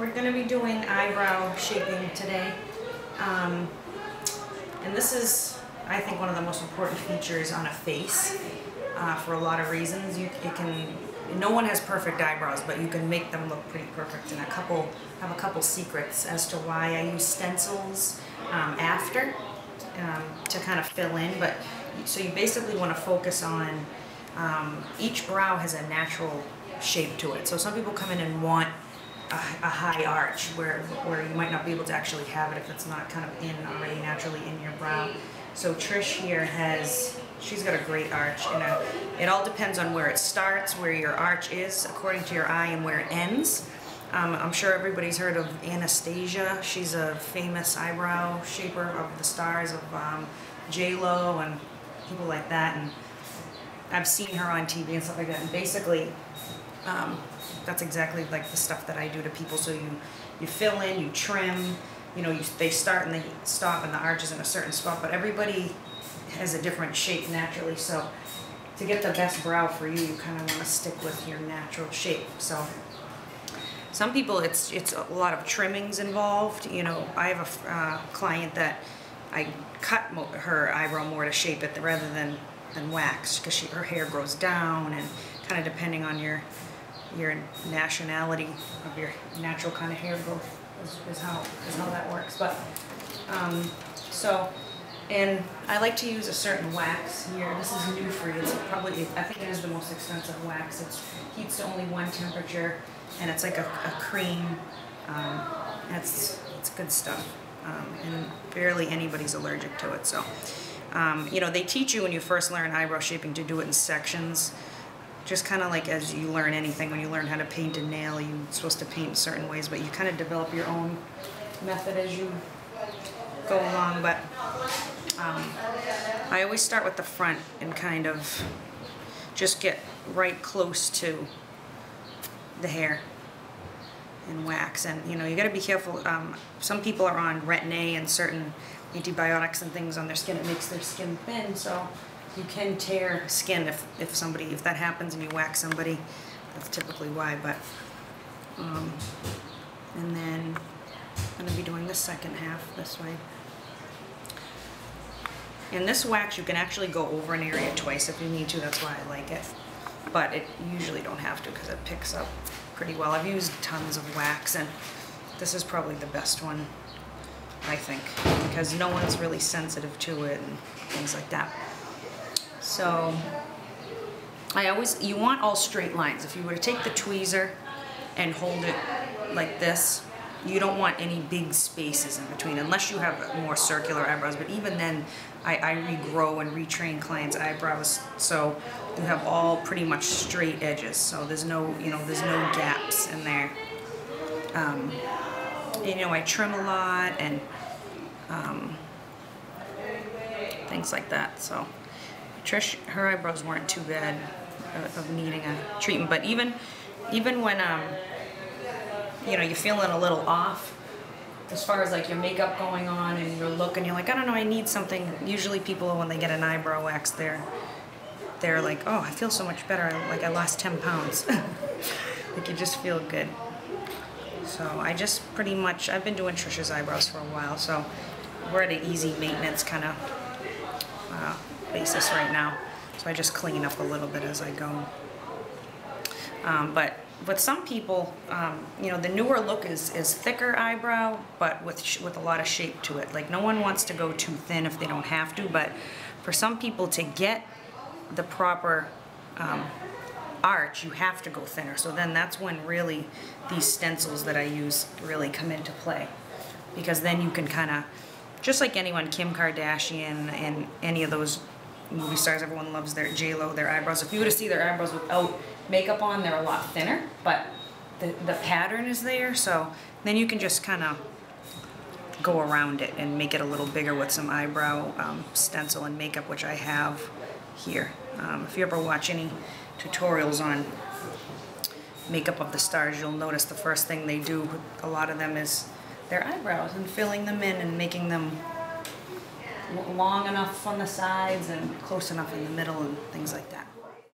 we're going to be doing eyebrow shaping today. And this is, I think, one of the most important features on a face for a lot of reasons. No one has perfect eyebrows, but you can make them look pretty perfect. And I have a couple secrets as to why I use stencils after to kind of fill in. But so you basically want to focus on each brow has a natural shape to it. So some people come in and want a high arch where you might not be able to actually have it if it's not kind of in already naturally in your brow. So Trish here she's got a great arch, and it all depends on where it starts, where your arch is according to your eye, and where it ends. I'm sure everybody's heard of Anastasia. She's a famous eyebrow shaper of the stars of J-Lo and people like that, and I've seen her on TV and stuff like that, and basically that's exactly like the stuff that I do to people. So you fill in, you trim, they start and they stop and the arch is in a certain spot, but everybody has a different shape naturally. So to get the best brow for you, you kind of want to stick with your natural shape. So some people, it's a lot of trimmings involved. I have a client that I cut her eyebrow more to shape it rather than wax, because her hair grows down, and kind of depending on your nationality of your natural kind of hair growth is how that works. But and I like to use a certain wax here. This is new for you. It's probably, I think it is the most expensive wax. It heats to only one temperature, and it's like a cream. It's good stuff, and barely anybody's allergic to it. So they teach you when you first learn eyebrow shaping to do it in sections. Just kind of like as you learn anything, when you learn how to paint a nail, you're supposed to paint in certain ways, but you kind of develop your own method as you go along. But I always start with the front and kind of just get right close to the hair and wax. And you got to be careful. Some people are on Retin-A and certain antibiotics and things on their skin. It makes their skin thin, so you can tear skin if that happens and you wax somebody. That's typically why. But and then I'm going to be doing the second half this way. And this wax, you can actually go over an area twice if you need to. That's why I like it. But you usually don't have to, because it picks up pretty well. I've used tons of wax, and this is probably the best one, I think, because no one's really sensitive to it and things like that. So you want all straight lines. If you were to take the tweezer and hold it like this, you don't want any big spaces in between, unless you have more circular eyebrows. But even then, I regrow and retrain clients' eyebrows, so you have all pretty much straight edges. So there's no gaps in there. I trim a lot and things like that. So Trish, her eyebrows weren't too bad of needing a treatment, but even when you're feeling a little off as far as like your makeup going on and your look, and you're like, I don't know, I need something. Usually people, when they get an eyebrow wax, they're like, oh, I feel so much better, like I lost 10 pounds. Like you just feel good. So I've been doing Trish's eyebrows for a while, so we're at an easy maintenance kind of basis right now. So I just clean up a little bit as I go. But with some people, the newer look is thicker eyebrow, but with a lot of shape to it. Like no one wants to go too thin if they don't have to, but for some people, to get the proper arch, you have to go thinner. So then that's when really these stencils that I use really come into play, because then you can kind of, just like anyone, Kim Kardashian and any of those movie stars, everyone loves their J-Lo, their eyebrows. If you were to see their eyebrows without makeup on, they're a lot thinner, but the pattern is there, so then you can just kind of go around it and make it a little bigger with some eyebrow stencil and makeup, which I have here. If you ever watch any tutorials on makeup of the stars, you'll notice the first thing they do with a lot of them is their eyebrows, and filling them in and making them long enough on the sides and close enough in the middle and things like that.